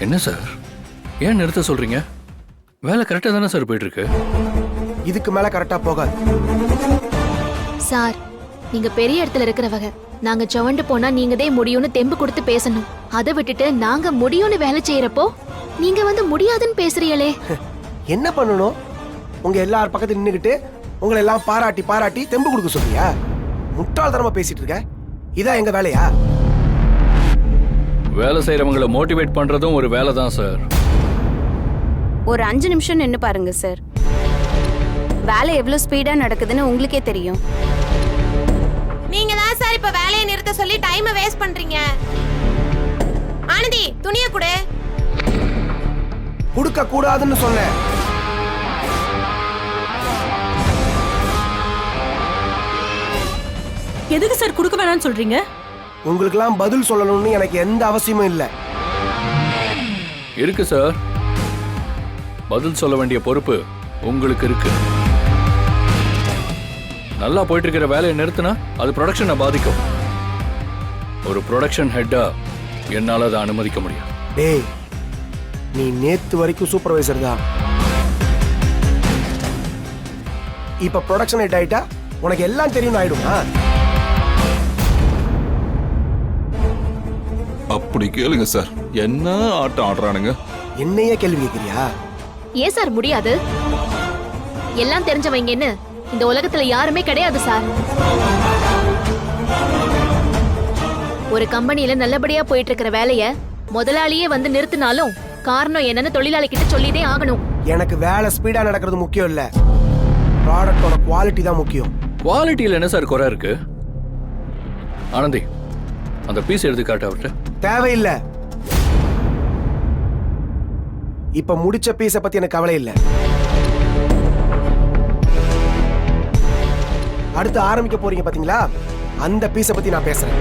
என்ன சார், ஏன் நிறுத்த சொல்றீங்க? வேலை கரெக்டா தானே சார் போயிட்டு இருக்கு. இதுக்கு மேல கரெக்டா போகாது சார். நீங்க பெரிய இடத்துல இருக்கிறவங்க, நாங்க ஜவண்டு போனா நீங்கதே முடியும்னு தெம்பு கொடுத்து பேசணும். அதை விட்டுட்டு நாங்க முடியும்னு வேலை செய்யறப்போ நீங்க வந்து முடியாதுன்னு பேசுறீங்களே. என்ன பண்ணணும்? உங்க எல்லார் பக்கத்துல நின்னுகிட்டு உங்களை எல்லாம் பாராட்டி பாராட்டி தெம்பு கொடுக்க சொல்றியா? முட்டாள்தனமா பேசிட்டு இருக்க. இதான் எங்க வேலையா? வேலை செய்யறவங்களை மோட்டிவேட் பண்றதும் ஒரு வேலை தான் சார். ஒரு 5 நிமிஷம் நின்னு பாருங்க சார். வேலை எவ்வளவு ஸ்பீடா நடக்குதுன்னு உங்களுக்கே தெரியும். நீங்க தான் சார் இப்ப வேலையை நிறுத்த சொல்லி டைமை வேஸ்ட் பண்றீங்க. ஆனந்தி, துணியை கொடு. கொடுக்க கூடாதுன்னு சொன்னேன். எதுக்கு சார் கொடுக்க வேணாம்னு சொல்றீங்க? உங்களுக்கெல்லாம் பதில் சொல்லணும்னு எனக்கு எந்த அவசியமும் இல்லை. இருக்கு சார், பதில் சொல்ல வேண்டிய பொறுப்பு உங்களுக்கு இருக்கு. நல்லா போயிட்டு இருக்கிற வேலையை நிறுத்தினா அது ப்ரொடக்ஷனை பாதிக்கும். ஒரு ப்ரொடக்ஷன் ஹெட்டா என்னால அதை அனுமதிக்க முடியாது. டேய், நீ நேத்து வரைக்கும் சூப்பர்வைசர் தான். இப்ப ப்ரொடக்ஷன் ஹெட் ஆயிட்டா உனக்கு எல்லாம் தெரியும் ஆயிடுமா? அப்படி கேளுங்க சார், என்ன ஆட்டம் ஆடுறானுங்க. என்னையே கேள்வி கேட்கிறியா? ஏன் சார் முடியாது? எல்லாம் தெரிஞ்சவங்கன்னு இந்த உலகத்துல யாருமே கிடையாது சார். ஒரு கம்பெனில நல்லபடியா போயிட்டு இருக்கிற வேலைய முதலாளியே வந்து நிறுத்தினாலும் காரணம் என்னன்னு தொழிலாளி கிட்ட சொல்லிதே ஆகணும். எனக்கு வேலை ஸ்பீடா நடக்கிறது முக்கியம் இல்ல, ப்ராடக்டோட குவாலிட்டி தான் முக்கியம். குவாலிட்டியில் என்ன சார் குறை இருக்கு? ஆனந்தி, அந்த பீஸ் எடுத்து காட்ட அவர்கிட்ட. தேவையில்லை. இப்ப முடிச்ச பீஸ பத்தி எனக்கு கவலை இல்லை. அடுத்து ஆரம்பிக்க போறீங்க பாத்தீங்களா, அந்த பீஸ பத்தி நான் பேசுறேன்.